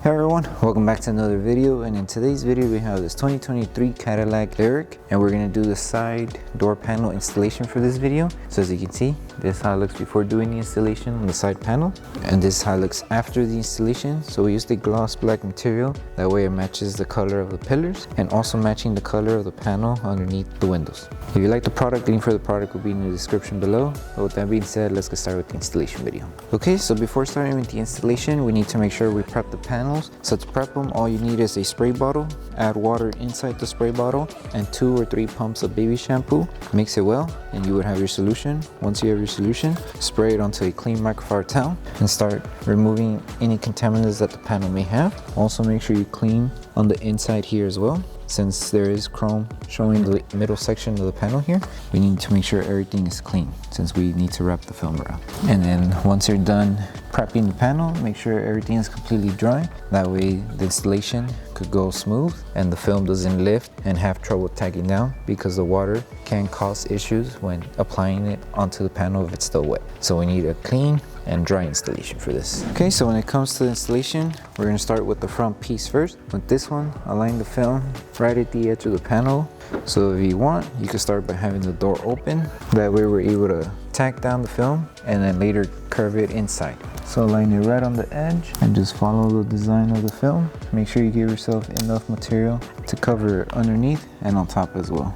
Hi everyone, welcome back to another video, and in today's video we have this 2023 Cadillac LYRIQ and we're going to do the side door panel installation for this video. So as you can see, this is how it looks before doing the installation on the side panel, and this is how it looks after the installation. So we used a gloss black material, that way it matches the color of the pillars and also matching the color of the panel underneath the windows. If you like the product, link for the product will be in the description below. But with that being said, let's get started with the installation video. Okay, so before starting with the installation, we need to make sure we prep the panels. So to prep them, all you need is a spray bottle, add water inside the spray bottle, and 2 or 3 pumps of baby shampoo. Mix it well, and you would have your solution. Once you have your solution, spray it onto a clean microfiber towel and start removing any contaminants that the panel may have. Also make sure you clean on the inside here as well. Since there is chrome showing the middle section of the panel here, we need to make sure everything is clean since we need to wrap the film around. And then once you're done prepping the panel, make sure everything is completely dry. That way the installation could go smooth and the film doesn't lift and have trouble tagging down, because the water can cause issues when applying it onto the panel if it's still wet. So we need a clean and dry installation for this. Okay, so when it comes to the installation, we're going to start with the front piece first. With this one, align the film right at the edge of the panel. So if you want, you can start by having the door open. That way we're able to tack down the film and then later curve it inside. So align it right on the edge and just follow the design of the film. Make sure you give yourself enough material to cover it underneath and on top as well.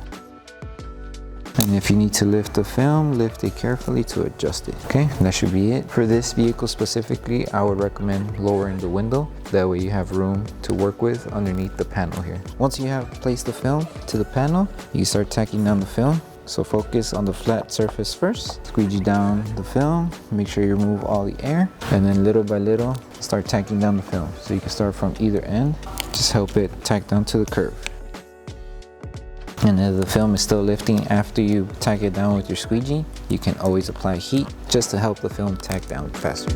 And if you need to lift the film, lift it carefully to adjust it. Okay, that should be it. For this vehicle specifically, I would recommend lowering the window. That way you have room to work with underneath the panel here. Once you have placed the film to the panel, you start tacking down the film. So focus on the flat surface first. Squeegee down the film, make sure you remove all the air, and then little by little, start tacking down the film. So you can start from either end, just help it tack down to the curve. And if the film is still lifting after you tack it down with your squeegee, you can always apply heat just to help the film tack down faster.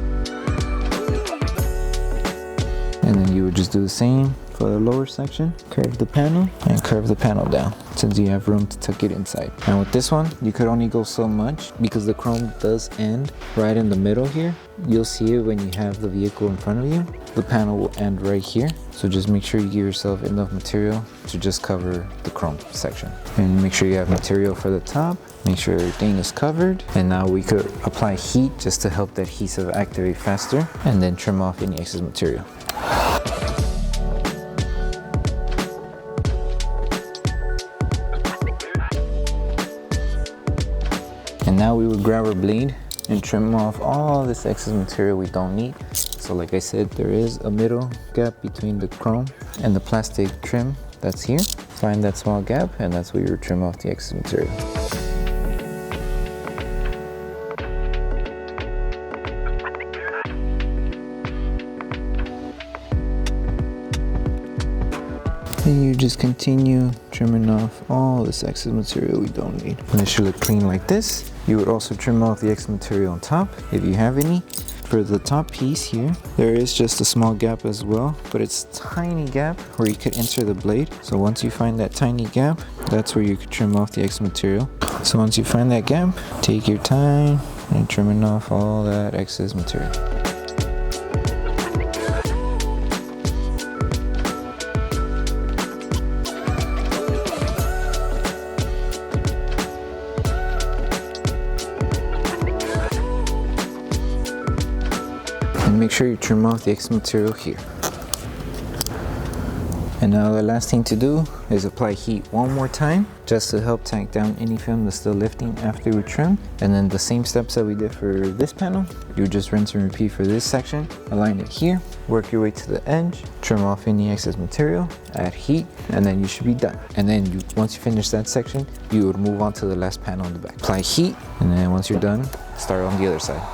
And then you would just do the same for the lower section. Curve the panel and curve the panel down since you have room to tuck it inside. And with this one, you could only go so much because the chrome does end right in the middle here. You'll see it when you have the vehicle in front of you. The panel will end right here. So just make sure you give yourself enough material to just cover the chrome section. And make sure you have material for the top. Make sure everything is covered. And now we could apply heat just to help the adhesive activate faster, and then trim off any excess material. And now we would grab our blade and trim off all this excess material we don't need. So like I said, there is a middle gap between the chrome and the plastic trim that's here. Find that small gap, and that's where you trim off the excess material. And you just continue trimming off all this excess material we don't need. And it should look clean like this. You would also trim off the excess material on top if you have any. For the top piece here, there is just a small gap as well, but it's a tiny gap where you could insert the blade. So once you find that tiny gap, that's where you could trim off the excess material. So once you find that gap, take your time and trimming off all that excess material. And make sure you trim off the excess material here. And now the last thing to do is apply heat one more time just to help tack down any film that's still lifting after we trim. And then the same steps that we did for this panel, you just rinse and repeat for this section. Align it here, work your way to the edge, trim off any excess material, add heat, and then you should be done. And then once you finish that section, you would move on to the last panel in the back. Apply heat, and then once you're done, start on the other side.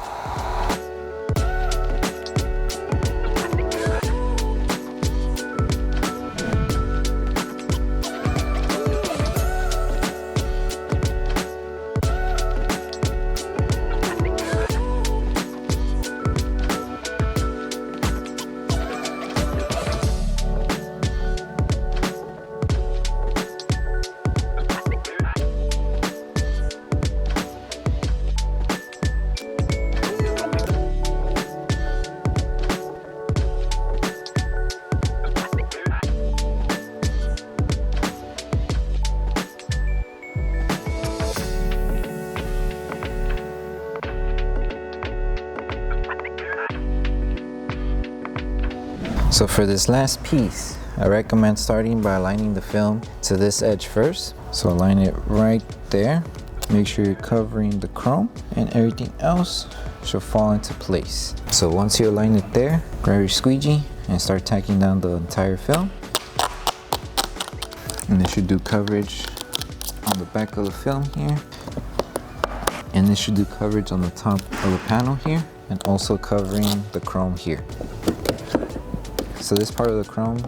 So for this last piece, I recommend starting by aligning the film to this edge first. So align it right there. Make sure you're covering the chrome, and everything else should fall into place. So once you align it there, grab your squeegee and start tacking down the entire film. And this should do coverage on the back of the film here. And this should do coverage on the top of the panel here, and also covering the chrome here. So this part of the chrome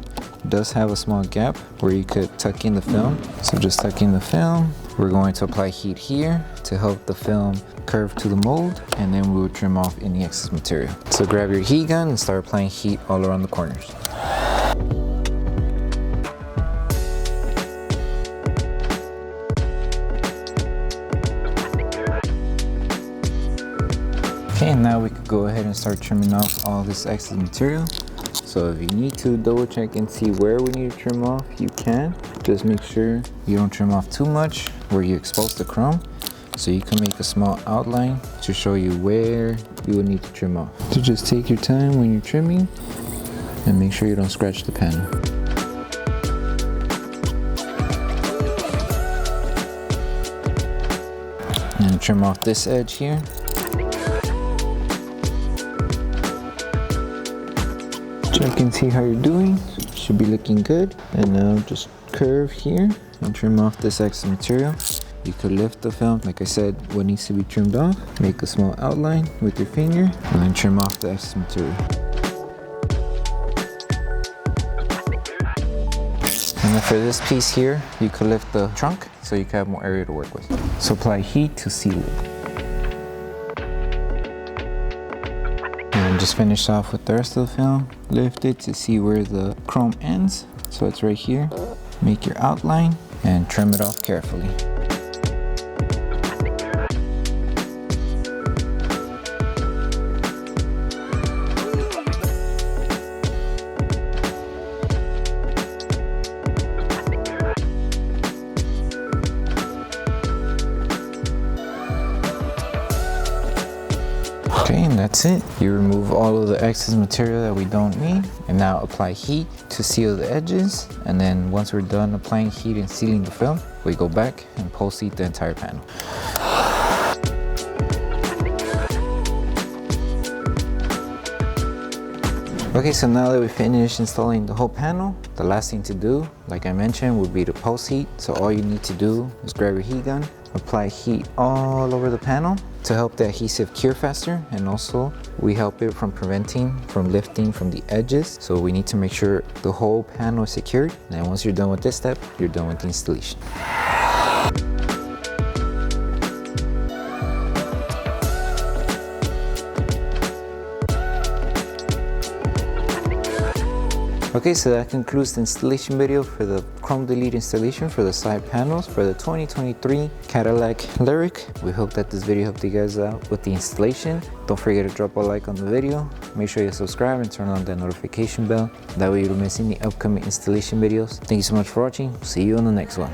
does have a small gap where you could tuck in the film. So just tuck in the film. We're going to apply heat here to help the film curve to the mold, and then we will trim off any excess material. So grab your heat gun and start applying heat all around the corners. Okay, now we could go ahead and start trimming off all this excess material. So if you need to double check and see where we need to trim off, you can. Just make sure you don't trim off too much where you expose the chrome. So you can make a small outline to show you where you will need to trim off. So just take your time when you're trimming and make sure you don't scratch the panel. And trim off this edge here. Check and see how you're doing. Should be looking good. And now just curve here and trim off this excess material. You could lift the film, like I said, what needs to be trimmed off. Make a small outline with your finger and then trim off the excess material. And then for this piece here, you could lift the trunk so you can have more area to work with. So apply heat to seal it. And just finish off with the rest of the film. Lift it to see where the chrome ends. So it's right here. Make your outline and trim it off carefully. Okay, and that's it. You remove all of the excess material that we don't need, and now apply heat to seal the edges. And then once we're done applying heat and sealing the film, we go back and post heat the entire panel. Okay, so now that we finished installing the whole panel, the last thing to do, like I mentioned, would be to post heat. So all you need to do is grab your heat gun, apply heat all over the panel to help the adhesive cure faster, and also we help it from preventing from lifting from the edges. So we need to make sure the whole panel is secured. And once you're done with this step, you're done with the installation. Okay, so that concludes the installation video for the Chrome Delete installation for the side panels for the 2023 Cadillac LYRIQ. We hope that this video helped you guys out with the installation. Don't forget to drop a like on the video. Make sure you subscribe and turn on that notification bell. That way you don't miss any upcoming installation videos. Thank you so much for watching. See you on the next one.